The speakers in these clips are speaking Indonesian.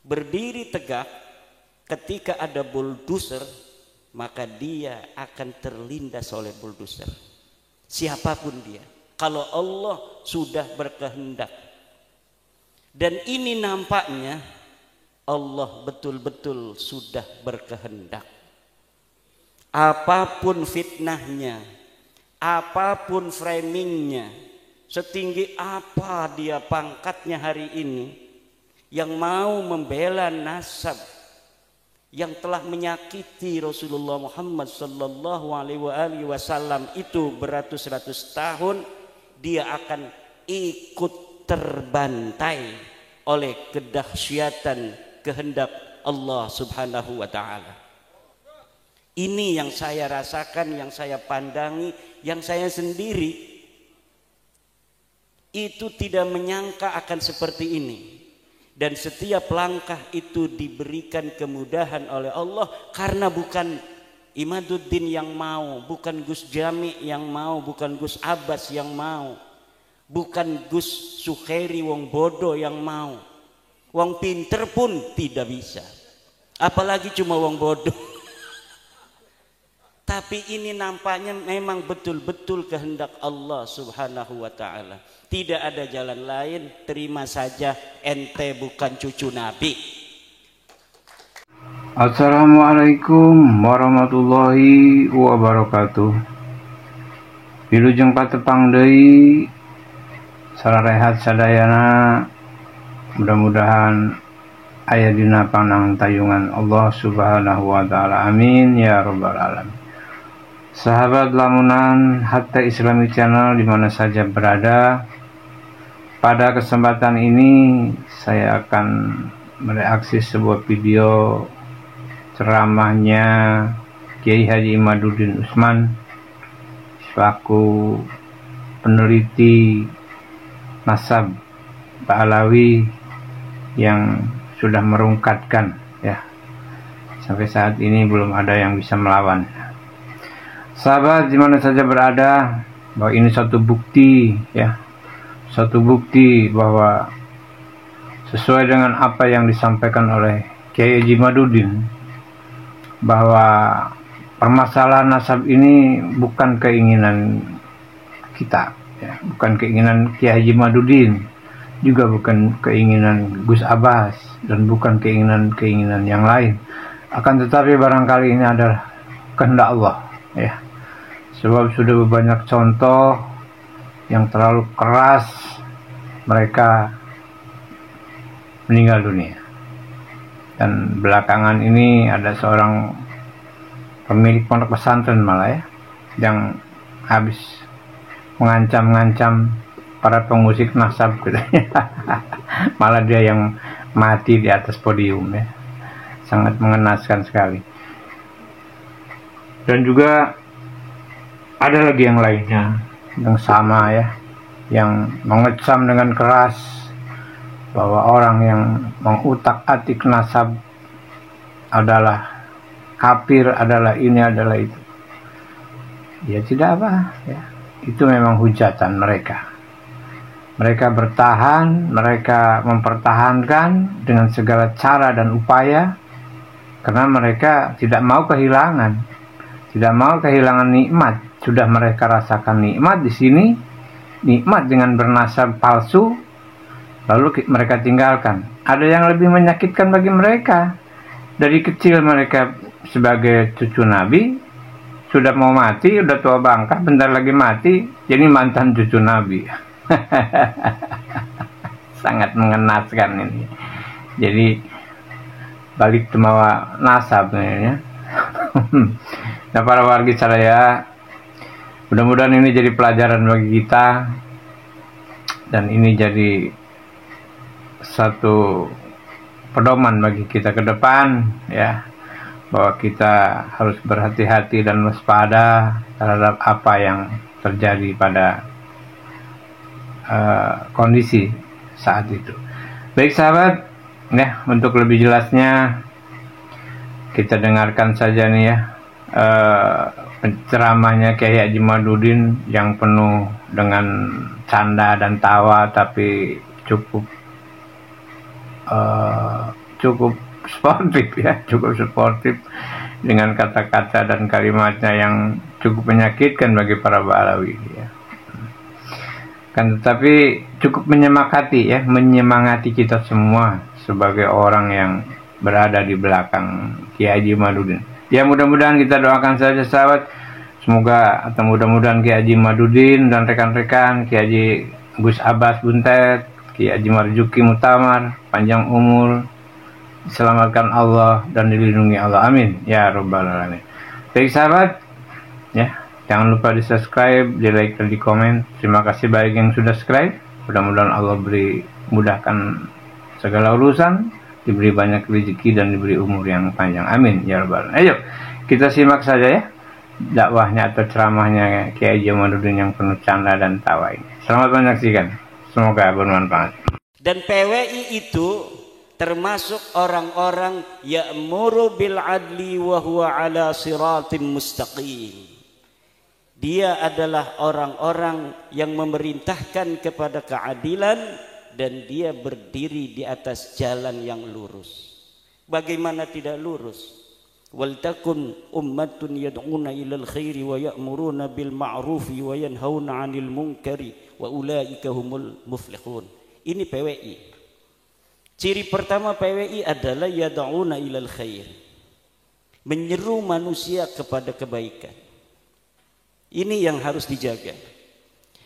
berdiri tegak ketika ada bulldozer, maka dia akan terlindas oleh bulldozer. Siapapun dia, kalau Allah sudah berkehendak. Dan ini nampaknya Allah betul-betul sudah berkehendak. Apapun fitnahnya, apapun framingnya, setinggi apa dia pangkatnya hari ini, yang mau membela nasab yang telah menyakiti Rasulullah Muhammad sallallahu alaihi wasallam itu beratus-ratus tahun, dia akan ikut terbantai oleh kedahsyatan kehendak Allah Subhanahu wa taala. Ini yang saya rasakan, yang saya pandangi, yang saya sendiri itu tidak menyangka akan seperti ini. Dan setiap langkah itu diberikan kemudahan oleh Allah, karena bukan Imaduddin yang mau, bukan Gus Jami yang mau, bukan Gus Abbas yang mau, bukan Gus Sukhairi wong bodoh yang mau. Wong pinter pun tidak bisa, apalagi cuma wong bodoh. Tapi ini nampaknya memang betul-betul kehendak Allah Subhanahu wa ta'ala. Tidak ada jalan lain, terima saja, ente bukan cucu Nabi. Assalamualaikum warahmatullahi wabarakatuh. Wilujeng patepang deui sararehat sadayana, mudah-mudahan aya dina panang tayungan Allah Subhanahu wa ta'ala. Amin ya rabbal alamin. Sahabat lamunan Hatta Islami Channel di mana saja berada, pada kesempatan ini saya akan mereaksi sebuah video ceramahnya Kiai Haji Imaduddin Utsman selaku peneliti nasab Ba'alawi yang sudah merungkatkan, ya, sampai saat ini belum ada yang bisa melawan. Sahabat di mana saja berada, bahwa ini satu bukti, ya, satu bukti bahwa sesuai dengan apa yang disampaikan oleh Kiai Haji Imaduddin, bahwa permasalahan nasab ini bukan keinginan kita, ya, bukan keinginan Kiai Haji Imaduddin, juga bukan keinginan Gus Abbas, dan bukan keinginan yang lain. Akan tetapi barangkali ini adalah kehendak Allah, ya. Sebab sudah banyak contoh yang terlalu keras, mereka meninggal dunia. Dan belakangan ini ada seorang pemilik pondok pesantren malah, ya, yang habis mengancam-ngancam para pengusik nasab gitu. Malah dia yang mati di atas podium, ya. Sangat mengenaskan sekali. Dan juga ada lagi yang lainnya yang sama, ya, yang mengecam dengan keras bahwa orang yang mengutak-atik nasab adalah kafir, adalah ini, adalah itu. Ya tidak apa, ya. Itu memang hujatan mereka. Mereka bertahan, mereka mempertahankan dengan segala cara dan upaya, karena mereka tidak mau kehilangan, tidak mau kehilangan nikmat. Sudah mereka rasakan nikmat di sini, nikmat dengan bernasab palsu, lalu mereka tinggalkan. Ada yang lebih menyakitkan bagi mereka. Dari kecil mereka sebagai cucu Nabi, sudah mau mati, sudah tua bangka, bentar lagi mati, jadi mantan cucu Nabi. Sangat mengenaskan ini. Jadi balik ke mawa nasab, ya. Nah, para wargi saya, mudah-mudahan ini jadi pelajaran bagi kita, dan ini jadi satu pedoman bagi kita ke depan, ya, bahwa kita harus berhati-hati dan waspada terhadap apa yang terjadi pada kondisi saat itu. Baik sahabat, ya, untuk lebih jelasnya kita dengarkan saja nih, ya, ceramahnya Kiai Haji Imaduddin yang penuh dengan canda dan tawa, tapi cukup cukup sportif ya, cukup sportif dengan kata-kata dan kalimatnya yang cukup menyakitkan bagi para Ba'alawi ya. Kan tetapi cukup menyemangati kita semua sebagai orang yang berada di belakang Kiai Haji Madudin. Ya mudah-mudahan kita doakan saja sahabat, semoga atau mudah-mudahan Kiai Haji Madudin dan rekan-rekan, Kiai Haji Gus Abbas Buntet, Kiai Haji Marzuki Mutamar panjang umur, diselamatkan Allah dan dilindungi Allah, amin ya rabbal alamin. Baik sahabat ya, jangan lupa di subscribe, di like dan di komen. Terima kasih bagi yang sudah subscribe. Mudah-mudahan Allah beri mudahkan segala urusan, diberi banyak rezeki dan diberi umur yang panjang, amin ya rabbal alamin. Ayo kita simak saja ya dakwahnya atau ceramahnya Kiai Haji Madudin yang penuh canda dan tawa ini. Selamat menyaksikan, semoga bermanfaat. Dan PWI itu termasuk orang-orang ya'muru bil adli wa huwa ala siratim mustaqim. Dia adalah orang-orang yang memerintahkan kepada keadilan dan dia berdiri di atas jalan yang lurus. Bagaimana tidak lurus? Wal takun ummatun yad'una ilal khairi wa ya'muruna bil ma'rufi wa yanhauna 'anil munkari wa ulaika humul muflihun. Ini PWI. Ciri pertama PWI adalah yad'una ilal khair, menyeru manusia kepada kebaikan. Ini yang harus dijaga.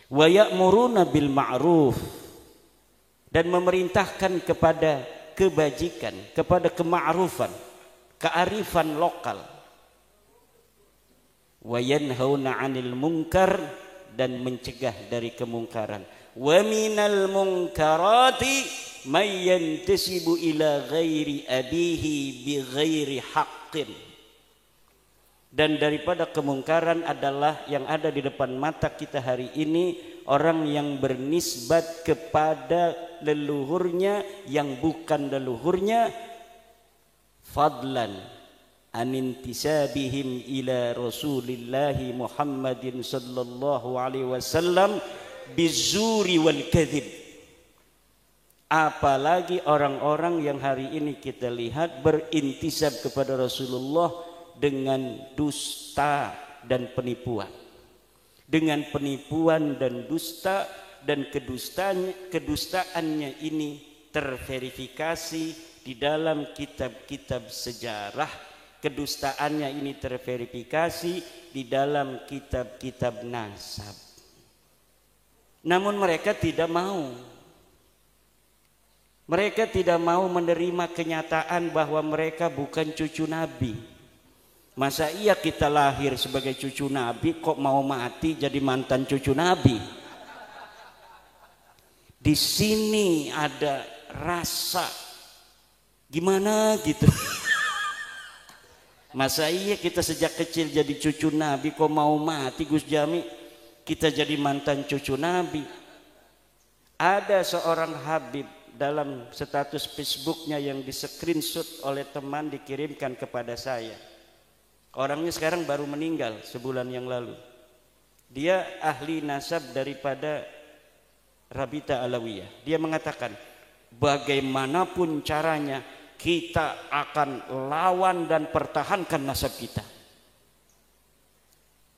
Wa ya'muruna bil ma'ruf, dan memerintahkan kepada kebajikan, kepada kema'rufan, kearifan lokal. Wa yanhauna 'anil munkar, dan mencegah dari kemungkaran. Wa minal munkarati may yantasibu ila ghairi abihi bi ghairi haqqin. Dan daripada kemungkaran adalah yang ada di depan mata kita hari ini, orang yang bernisbat kepada leluhurnya yang bukan leluhurnya, fadlan anintisabihim ila Rasulillahi Muhammadin sallallahu alaihi wasallam bizuri wal kadhib. Apalagi orang-orang yang hari ini kita lihat berintisab kepada Rasulullah dengan dusta dan penipuan. Dengan penipuan dan dusta, dan kedustaannya ini terverifikasi di dalam kitab-kitab sejarah. Kedustaannya ini terverifikasi di dalam kitab-kitab nasab. Namun mereka tidak mau. Mereka tidak mau menerima kenyataan bahwa mereka bukan cucu Nabi. Masa iya kita lahir sebagai cucu Nabi kok mau mati jadi mantan cucu Nabi? Di sini ada rasa gimana gitu. Masa iya kita sejak kecil jadi cucu Nabi kok mau mati Gus Jami kita jadi mantan cucu Nabi? Ada seorang Habib dalam status Facebooknya yang di screenshot oleh teman dikirimkan kepada saya. Orangnya sekarang baru meninggal sebulan yang lalu. Dia ahli nasab daripada Rabita Alawiyah. Dia mengatakan bagaimanapun caranya kita akan lawan dan pertahankan nasab kita.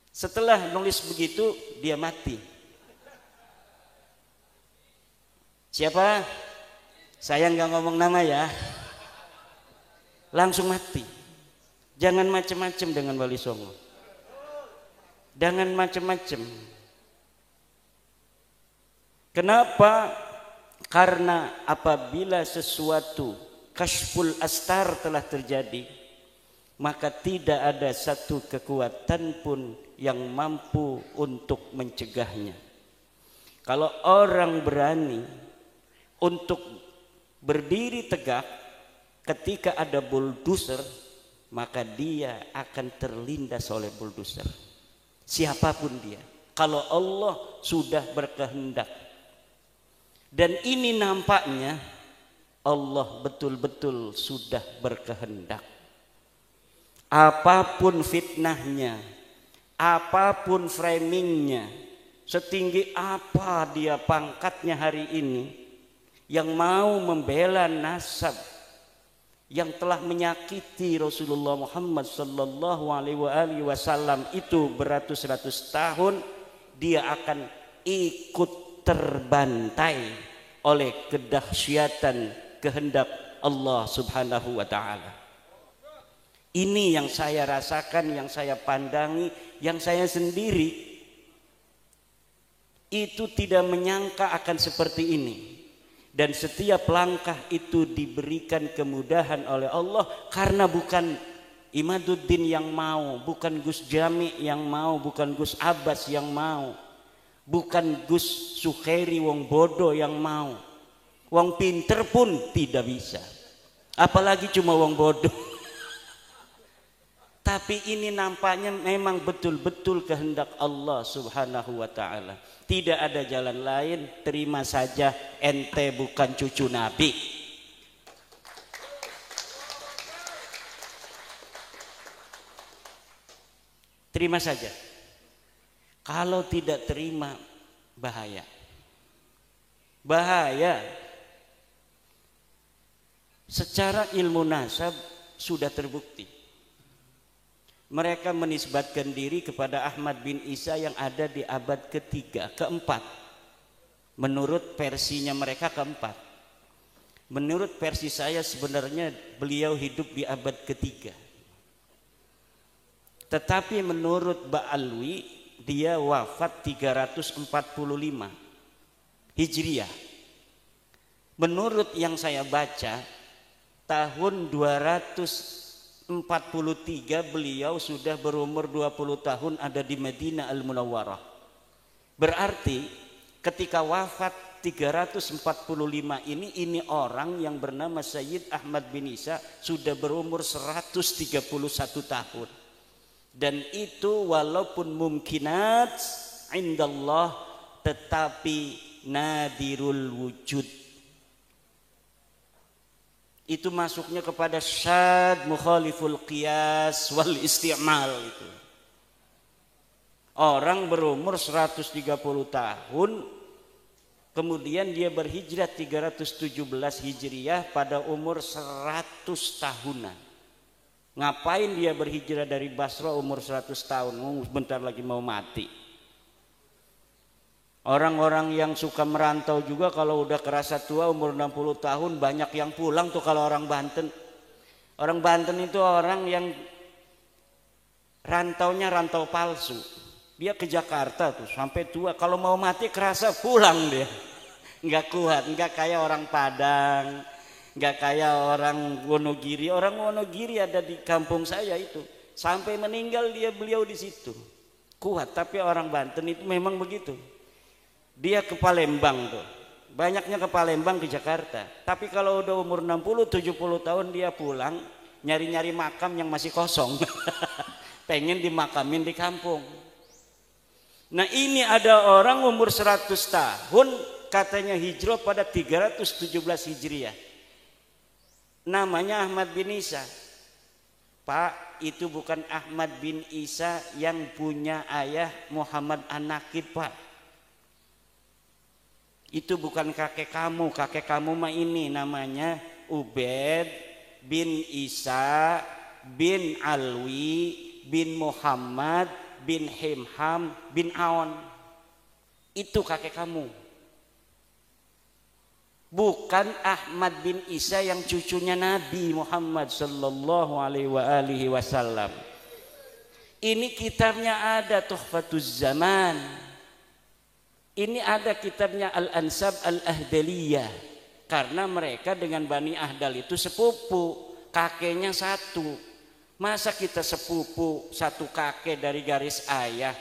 Setelah nulis begitu dia mati. Siapa? Saya nggak ngomong nama ya. Langsung mati. Jangan macam-macam dengan Wali Songo. Jangan macam-macam. Kenapa? Karena apabila sesuatu kashful astar telah terjadi, maka tidak ada satu kekuatan pun yang mampu untuk mencegahnya. Kalau orang berani untuk berdiri tegak ketika ada bulldozer, maka dia akan terlindas oleh bulldozer. Siapapun dia, kalau Allah sudah berkehendak. Dan ini nampaknya Allah betul-betul sudah berkehendak. Apapun fitnahnya, apapun framingnya, setinggi apa dia pangkatnya hari ini, yang mau membela nasab, yang telah menyakiti Rasulullah Muhammad sallallahu alaihi wasallam itu beratus-ratus tahun, dia akan ikut terbantai oleh kedahsyatan kehendak Allah Subhanahu wa taala. Ini yang saya rasakan, yang saya pandangi, yang saya sendiri itu tidak menyangka akan seperti ini. Dan setiap langkah itu diberikan kemudahan oleh Allah karena bukan Imaduddin yang mau, bukan Gus Jami yang mau, bukan Gus Abbas yang mau, bukan Gus Sukhairi wong bodoh yang mau. Wong pinter pun tidak bisa, apalagi cuma wong bodoh. Tapi ini nampaknya memang betul-betul kehendak Allah Subhanahu wa ta'ala. Tidak ada jalan lain, terima saja ente bukan cucu Nabi. Terima saja. Kalau tidak terima, bahaya. Bahaya. Secara ilmu nasab sudah terbukti. Mereka menisbatkan diri kepada Ahmad bin Isa yang ada di abad ketiga, keempat. Menurut versinya mereka keempat. Menurut versi saya sebenarnya beliau hidup di abad ketiga. Tetapi menurut Ba'alwi dia wafat 345 Hijriah. Menurut yang saya baca tahun 243 beliau sudah berumur 20 tahun ada di Madinah Al-Munawwarah. Berarti ketika wafat 345 ini orang yang bernama Sayyid Ahmad bin Isa sudah berumur 131 tahun. Dan itu walaupun mumkinat indallah tetapi nadirul wujud. Itu masuknya kepada syad mukhaliful qiyas wal isti'mal itu. Orang berumur 130 tahun kemudian dia berhijrah 317 Hijriah pada umur 100 tahunan. Ngapain dia berhijrah dari Basra umur 100 tahun? Bentar lagi mau mati. Orang-orang yang suka merantau juga kalau udah kerasa tua umur 60 tahun banyak yang pulang tuh kalau orang Banten. Orang Banten itu orang yang rantaunya rantau palsu. Dia ke Jakarta tuh sampai tua, kalau mau mati kerasa pulang dia. Enggak kuat, enggak kayak orang Padang, enggak kayak orang Wonogiri. Orang Wonogiri ada di kampung saya itu. Sampai meninggal beliau di situ. Kuat, tapi orang Banten itu memang begitu. Dia ke Palembang tuh. Banyaknya ke Palembang, ke Jakarta. Tapi kalau udah umur 60-70 tahun dia pulang, nyari-nyari makam yang masih kosong. Pengen dimakamin di kampung. Nah ini ada orang umur 100 tahun, katanya hijrah pada 317 Hijriah. Namanya Ahmad bin Isa. Pak, itu bukan Ahmad bin Isa yang punya ayah Muhammad An-Nakib, Pak. Itu bukan kakek kamu mah ini namanya Ubaid bin Isa bin Alwi bin Muhammad bin Himham bin Aon. Itu kakek kamu. Bukan Ahmad bin Isa yang cucunya Nabi Muhammad sallallahu alaihi wasallam. Ini kitabnya ada Tuhfatuz Zaman. Ini ada kitabnya Al-Ansab Al-Ahdaliyah. Karena mereka dengan Bani Ahdal itu sepupu, kakeknya satu. Masa kita sepupu satu kakek dari garis ayah,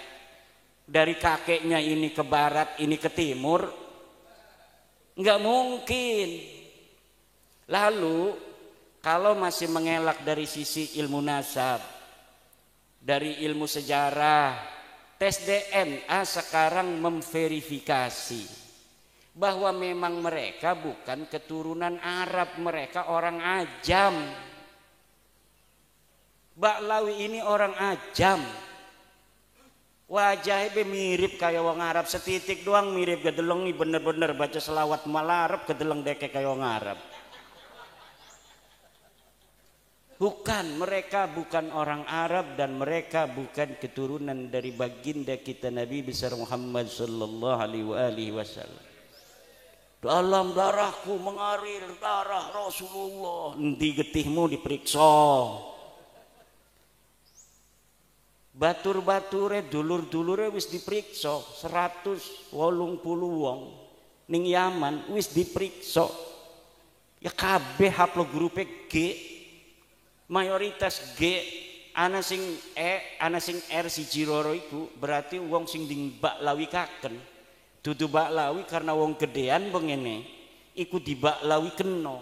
dari kakeknya ini ke barat, ini ke timur? Enggak mungkin. Lalu kalau masih mengelak dari sisi ilmu nasab, dari ilmu sejarah, tes DNA sekarang memverifikasi bahwa memang mereka bukan keturunan Arab, mereka orang Ajam. Ba'lawi ini orang Ajam. Wajahnya mirip kayak wong Arab, setitik doang mirip, gedeleng bener-bener baca selawat mal Arab, gedeleng deke kayak wong Arab. Bukan, mereka bukan orang Arab dan mereka bukan keturunan dari baginda kita Nabi besar Muhammad sallallahu alaihi wasallam. Dalam darahku mengalir darah Rasulullah. Endi getihmu diperiksa. Batur-bature dulur-dulure wis diperiksa 180 wong ning Yaman wis diperiksa. Ya kabeh haplogrupe G. Mayoritas G ana sing ana sing R siji loro iku berarti wong sing dibaklawi kaken. Dudu baklawi karena wong gedean pengene iku dibaklawi kena.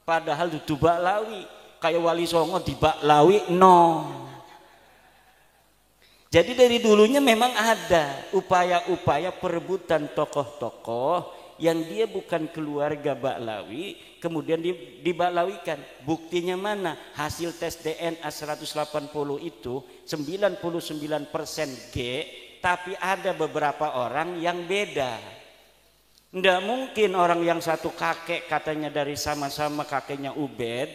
Padahal dudu baklawi kaya Wali Songo dibaklawi no. Jadi dari dulunya memang ada upaya-upaya perebutan tokoh-tokoh yang dia bukan keluarga baklawi kemudian dibaklawikan. Buktinya mana? Hasil tes DNA 180 itu 99% G, tapi ada beberapa orang yang beda. Nggak mungkin orang yang satu kakek katanya dari sama-sama kakeknya Ubed,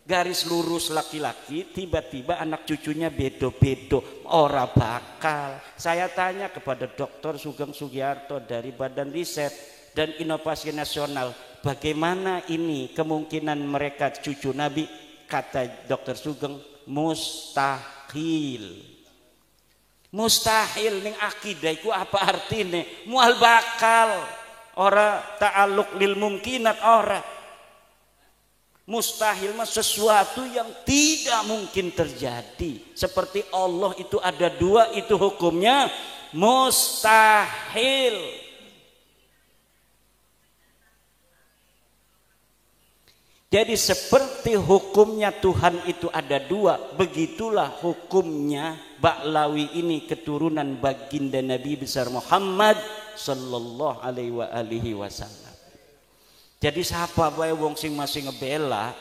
garis lurus laki-laki, tiba-tiba anak cucunya bedo-bedo. Ora bakal. Saya tanya kepada Dr. Sugeng Sugiarto dari Badan Riset dan Inovasi Nasional, bagaimana ini kemungkinan mereka cucu Nabi? Kata Dr. Sugeng, mustahil. Mustahil ning akidah iku apa artine? Mual bakal. Ora ta'alluq lil mumkinat ora. Mustahil mah sesuatu yang tidak mungkin terjadi. Seperti Allah itu ada dua, itu hukumnya mustahil. Jadi seperti hukumnya Tuhan itu ada dua, begitulah hukumnya baklawi ini keturunan baginda Nabi besar Muhammad sallallahu alaihi wasallam. Jadi siapa bae wong sing masih ngebela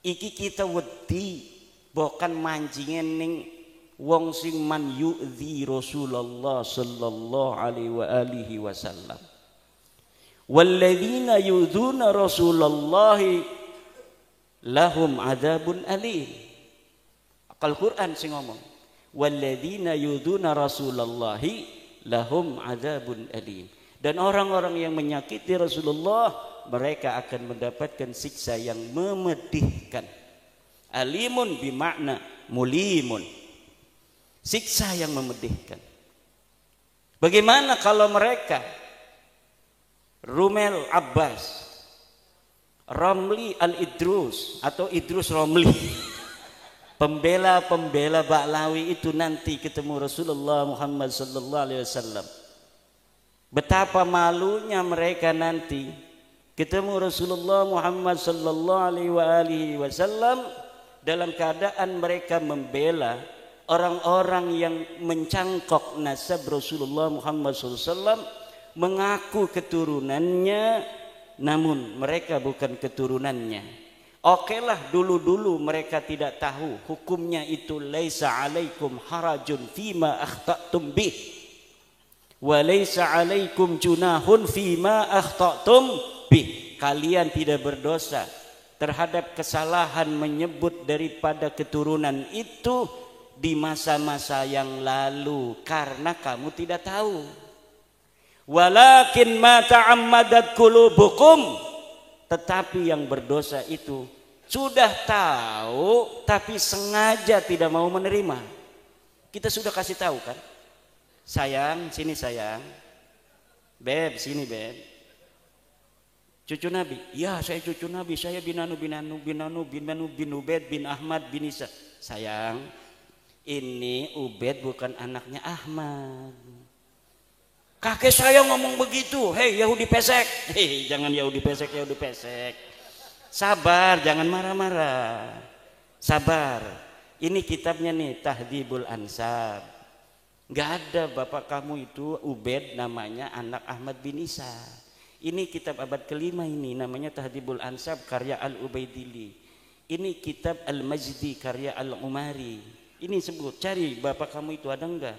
iki kita wedi bukan mancingen ning wong sing man yu'dzi Rasulullah sallallahu alaihi wasallam. Walladzina yu'dzuna Rasulullah lahum adzabun alim. Al-Qur'an sing ngomong. Walladzina yu'dzuna Rasulullah lahum adzabun alim. Dan orang-orang yang menyakiti Rasulullah mereka akan mendapatkan siksa yang memedihkan. Alimun bimakna mulimun. Siksa yang memedihkan. Bagaimana kalau mereka Rumel Abbas, Romli Al-Idrus atau Idrus Romli, pembela-pembela baklawi itu nanti ketemu Rasulullah Muhammad sallallahu alaihi wasallam. Betapa malunya mereka nanti ketemu Rasulullah Muhammad sallallahu alaihi wasallam dalam keadaan mereka membela orang-orang yang mencangkok nasab Rasulullah Muhammad sallallahu alaihi wasallam, mengaku keturunannya namun mereka bukan keturunannya. Okelah dulu-dulu mereka tidak tahu hukumnya itu laisa alaikum harajun fima akhta'tum bih wa laisa alaikum junahun fima akhta'tum bih. Kalian tidak berdosa terhadap kesalahan menyebut daripada keturunan itu di masa-masa yang lalu karena kamu tidak tahu. Walakin ma ta'ammadat qulubukum, tetapi yang berdosa itu sudah tahu tapi sengaja tidak mau menerima. Kita sudah kasih tahu kan? Sayang, sini sayang. Beb, sini beb. Cucu Nabi. Ya, saya cucu Nabi. Saya bin Ubed bin Ahmad bin Isa. Sayang, ini Ubed bukan anaknya Ahmad. Kakek saya ngomong begitu. Hei Yahudi pesek. Hei, jangan Yahudi pesek, Yahudi pesek. Sabar, jangan marah-marah. Sabar. Ini kitabnya nih, Tahdhibul Ansab. Gak ada bapak kamu itu Ubed namanya anak Ahmad bin Isa. Ini kitab abad kelima ini namanya Tahdhibul Ansab karya Al-Ubaidili. Ini kitab Al-Majdi karya Al-Umari. Ini sebut, cari bapak kamu itu ada enggak?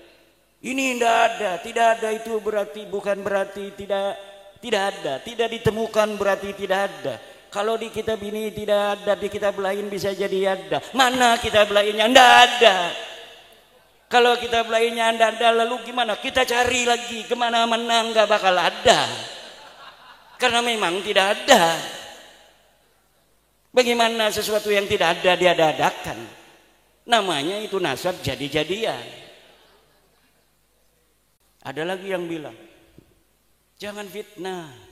Ini tidak ada itu bukan berarti tidak ada, tidak ditemukan berarti tidak ada. Kalau di kitab ini tidak ada, di kitab lain bisa jadi ada. Mana kitab lainnya? Tidak ada. Kalau kitab lainnya tidak ada, lalu gimana? Kita cari lagi kemana-mana, nggak bakal ada. Karena memang tidak ada. Bagaimana sesuatu yang tidak ada diada-adakan? Namanya itu nasab jadi-jadian. Ada lagi yang bilang, jangan fitnah.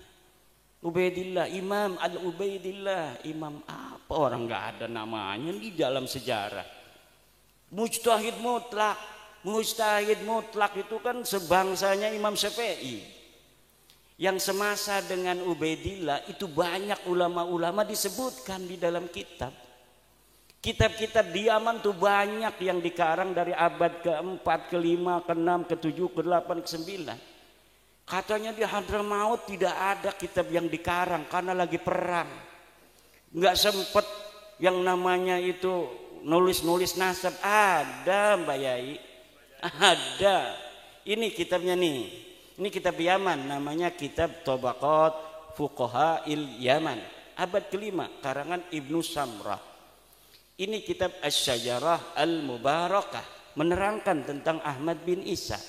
Ubaidillah, Imam Al-Ubaidillah, imam apa, orang nggak ada namanya di dalam sejarah. Mujtahid mutlak, mujtahid mutlak itu kan sebangsanya Imam Syafi'i. Yang semasa dengan Ubaidillah itu banyak ulama-ulama disebutkan di dalam kitab. Kitab-kitab di Yaman tuh banyak yang dikarang dari abad ke-4, ke-5, ke-6, ke-7, ke-8, ke-9. Katanya di Hadramaut tidak ada kitab yang dikarang karena lagi perang. Nggak sempet yang namanya itu nulis-nulis nasab. Ada Mbak Yai, ada. Ini kitabnya nih. Ini kitab Yaman, namanya kitab Tabaqat Fuqaha il Yaman. Abad ke-5, karangan Ibnu Samrah. Ini kitab Asy-Syajarah Al-Mubarakah, menerangkan tentang Ahmad bin Isa.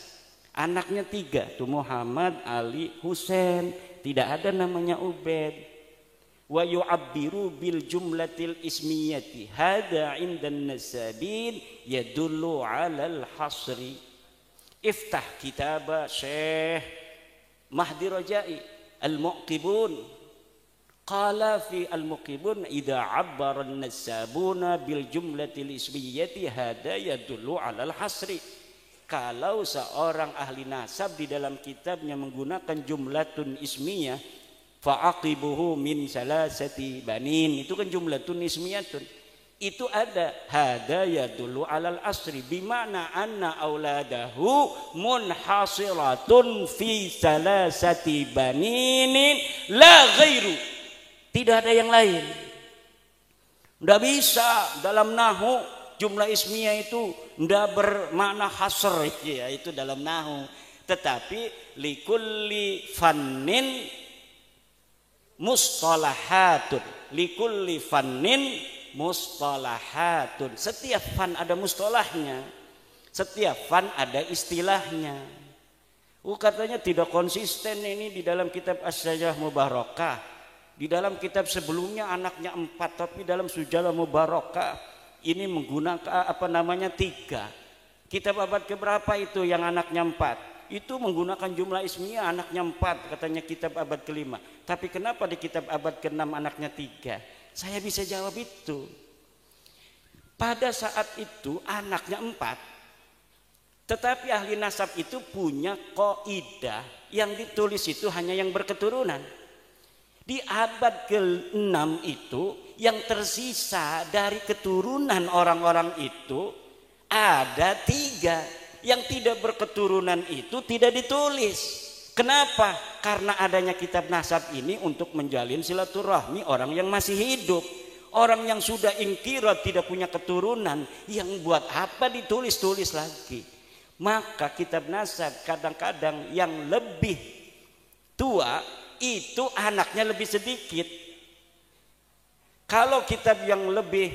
Anaknya 3 tuh, Muhammad, Ali, Husain. Tidak ada namanya Ubaid. Wa yu'abbiru bil jumlatil ismiyati hada 'indan nasabin yadullu 'alal hasri. Iftah kitab Syekh Mahdi Rajai Al-Muqibun. Qala fi Al-Muqibun idza 'abbara an-nasabuna bil jumlatil ismiyati hada yadullu 'alal hasri. Kalau seorang ahli nasab di dalam kitabnya menggunakan jumlatun ismiyah, fa'aqibuhu min salasati banin, itu kan jumlatun ismiyatun. Itu ada hada yadullu alal asri, bimana anna auladahu munhasiratun fi salasati baninin la ghairu. Tidak ada yang lain. Tidak bisa dalam nahu jumlah ismiyah itu tidak bermakna hasr, ya, itu dalam nahu. Tetapi likulli fannin mustalahatun, likulli fannin mustalahatun. Setiap fan ada mustalahnya, setiap fan ada istilahnya. Katanya tidak konsisten ini di dalam kitab Asy-Syajarah Mubarakah. Di dalam kitab sebelumnya anaknya 4, tapi dalam Syajarah Mubarakah ini menggunakan 3. Kitab abad keberapa itu yang anaknya 4? Itu menggunakan jumlah ismiyah, anaknya 4, katanya kitab abad ke-5. Tapi kenapa di kitab abad ke-6 anaknya 3? Saya bisa jawab itu. Pada saat itu anaknya 4, tetapi ahli nasab itu punya kaidah yang ditulis itu hanya yang berketurunan. Di abad ke-6 itu yang tersisa dari keturunan orang-orang itu ada 3. Yang tidak berketurunan itu tidak ditulis. Kenapa? Karena adanya kitab nasab ini untuk menjalin silaturahmi orang yang masih hidup. Orang yang sudah ingkirat tidak punya keturunan, yang buat apa ditulis-tulis lagi? Maka kitab nasab kadang-kadang yang lebih tua itu anaknya lebih sedikit. Kalau kitab yang lebih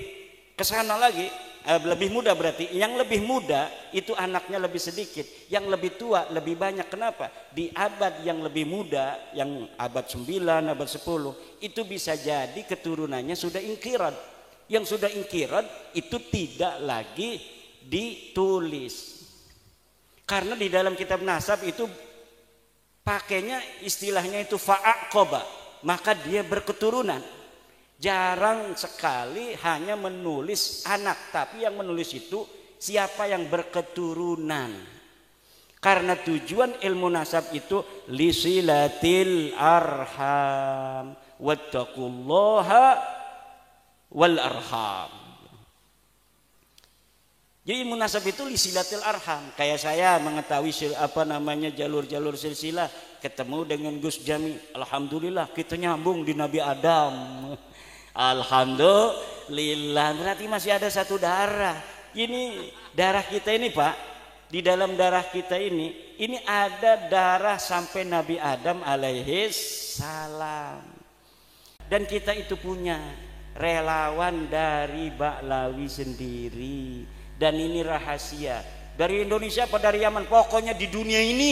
kesana lagi, lebih muda, berarti yang lebih muda itu anaknya lebih sedikit, yang lebih tua lebih banyak. Kenapa? Di abad yang lebih muda, yang abad 9, abad 10, itu bisa jadi keturunannya sudah ingkirat. Yang sudah ingkirat itu tidak lagi ditulis. Karena di dalam kitab nasab itu pakainya istilahnya itu fa'aqoba, maka dia berketurunan. Jarang sekali hanya menulis anak, tapi yang menulis itu siapa yang berketurunan. Karena tujuan ilmu nasab itu lisilatil arham wattaqullaha wal arham. Jadi munasab itu lisilatil arham. Kayak saya mengetahui jalur-jalur silsilah, ketemu dengan Gus Jami, alhamdulillah kita nyambung di Nabi Adam. Alhamdulillah, berarti masih ada satu darah. Ini darah kita ini, Pak. Di dalam darah kita ini ada darah sampai Nabi Adam alaihi salam. Dan kita itu punya relawan dari Ba'lawi sendiri. Dan ini rahasia. Dari Indonesia apa dari Yaman, pokoknya di dunia ini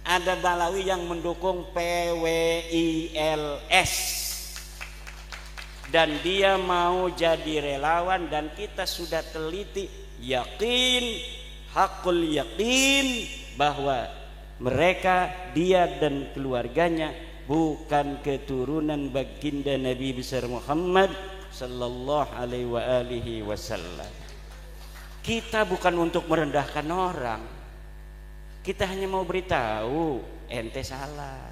ada Ba'lawi yang mendukung PWILS. Dan dia mau jadi relawan, dan kita sudah teliti, yakin, hakul yakin bahwa mereka, dia dan keluarganya bukan keturunan baginda Nabi besar Muhammad sallallahu alaihi wasallam. Kita bukan untuk merendahkan orang, kita hanya mau beritahu ente salah.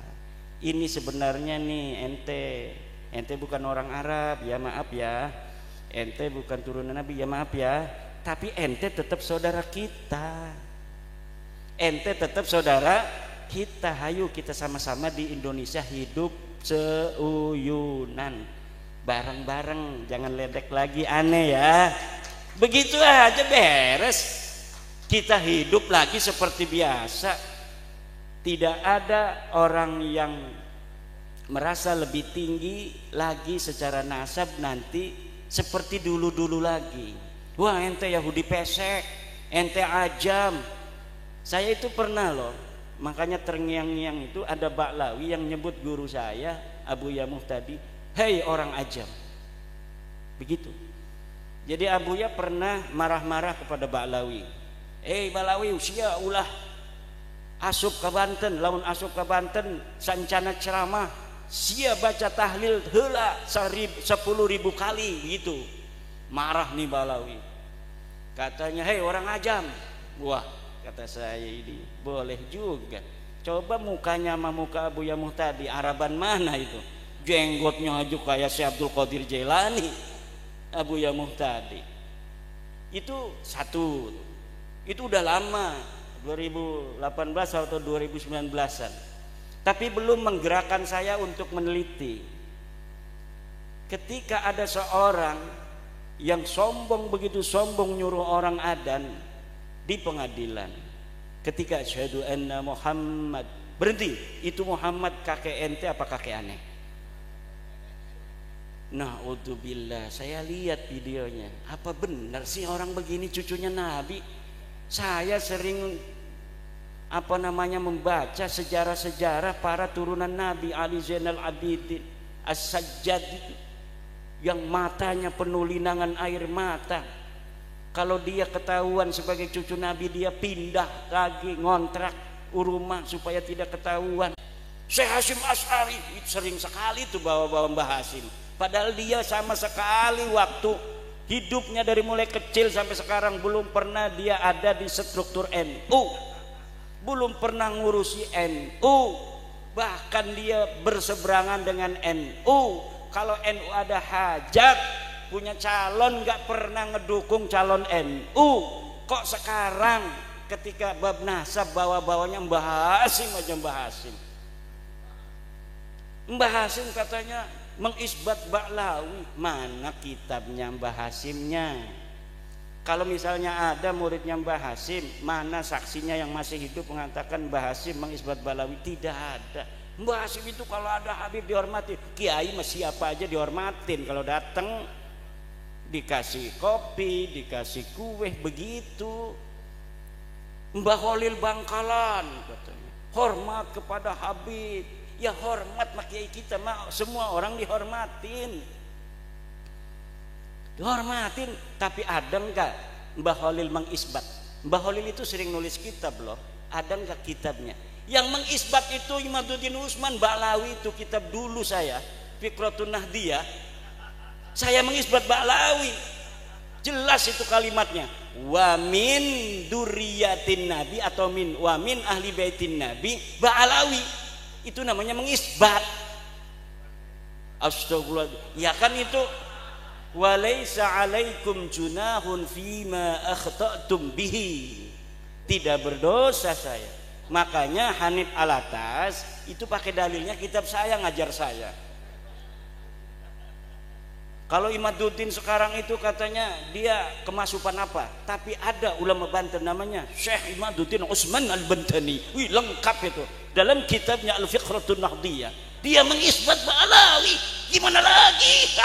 Ini sebenarnya nih ente bukan orang Arab, ya maaf ya. Ente bukan turunan Nabi, ya maaf ya. Tapi ente tetap saudara kita. Ente tetap saudara kita. Hayu kita sama-sama di Indonesia hidup seuyunan, bareng-bareng, jangan ledek lagi aneh ya. Begitu aja beres. Kita hidup lagi seperti biasa. Tidak ada orang yang merasa lebih tinggi lagi secara nasab nanti seperti dulu-dulu lagi. Wah, ente Yahudi pesek, ente ajam. Saya itu pernah loh, makanya terngiang-ngiang itu ada Ba'lawi yang nyebut guru saya Abu Ya Muhtadi, hei orang ajam. Begitu. Jadi Abu Ya pernah marah-marah kepada Ba'lawi. Ba'lawi usia ulah asup ke Banten, lamun asup ke Banten sancana ceramah, sia baca tahlil heula 10.000 kali gitu. Marah nih Ba'lawi. Katanya, hei orang ajam. Wah, kata saya ini boleh juga. Coba mukanya sama muka Abu Ya Muhtadi, Araban mana itu? Jenggotnya aja kayak si Abdul Qadir Jailani. Abu Ya Muhtadi itu satu, itu udah lama, 2018 atau 2019-an, tapi belum menggerakkan saya untuk meneliti. Ketika ada seorang yang sombong, begitu sombong nyuruh orang adzan di pengadilan, ketika asyhadu anna Muhammad, berhenti, itu Muhammad kakek ente apa kakek aneh? Na'udzubillah, saya lihat videonya. Apa benar sih orang begini cucunya Nabi? Saya sering membaca sejarah-sejarah para turunan Nabi, Ali Zainal Abidin, As-Sajjad itu, yang matanya penuh linangan air mata. Kalau dia ketahuan sebagai cucu Nabi, dia pindah lagi ngontrak rumah supaya tidak ketahuan. Syekh Hasyim Asy'ari sering sekali tuh bawa-bawa Mbah Hasyim. Padahal dia sama sekali waktu hidupnya dari mulai kecil sampai sekarang belum pernah dia ada di struktur NU, belum pernah ngurusi NU, bahkan dia berseberangan dengan NU. Kalau NU ada hajat punya calon nggak pernah ngedukung calon NU. Kok sekarang ketika bab nasab bawa-bawanya Mbah Hasyim aja, Mbah Hasyim. Mbah Hasyim katanya mengisbat Ba'lawi. Mana kitabnya Mbah Hasyimnya? Kalau misalnya ada muridnya Mbah Hasyim, mana saksinya yang masih hidup mengatakan Mbah Hasyim mengisbat Ba'lawi? Tidak ada. Mbah Hasyim itu kalau ada Habib dihormati, kiai mah siapa aja dihormatin. Kalau datang dikasih kopi, dikasih kue, begitu. Mbah Khalil Bangkalan katanya hormat kepada Habib. Ya hormat mak kiai kita mah semua orang dihormatin. Dihormatin, tapi ada enggak Mbah Khalil mengisbat? Mbah Khalil itu sering nulis kitab loh. Ada enggak kitabnya? Yang mengisbat itu Imaduddin Usman Ba'lawi, itu kitab dulu saya, Fikratun Nahdiyah. Saya mengisbat Ba'lawi. Jelas itu kalimatnya. Wa min duriyatin Nabi atau wa min ahli baitin Nabi Ba'lawi. Itu namanya mengisbat. Astagfirullah. Ya kan itu walaisa alaikum junahun fima akhta'tum bihi. Tidak berdosa saya. Makanya Hanif Alatas itu pakai dalilnya kitab saya, ngajar saya. Kalau Imaduddin sekarang itu katanya dia kemasukan apa? Tapi ada ulama Banten namanya Syekh Imaduddin Usman Al-Bantani. Lengkap itu. Dalam kitabnya Al-Fiqratun Nahdiyah, dia mengisbat Ba'lawi. Gimana lagi?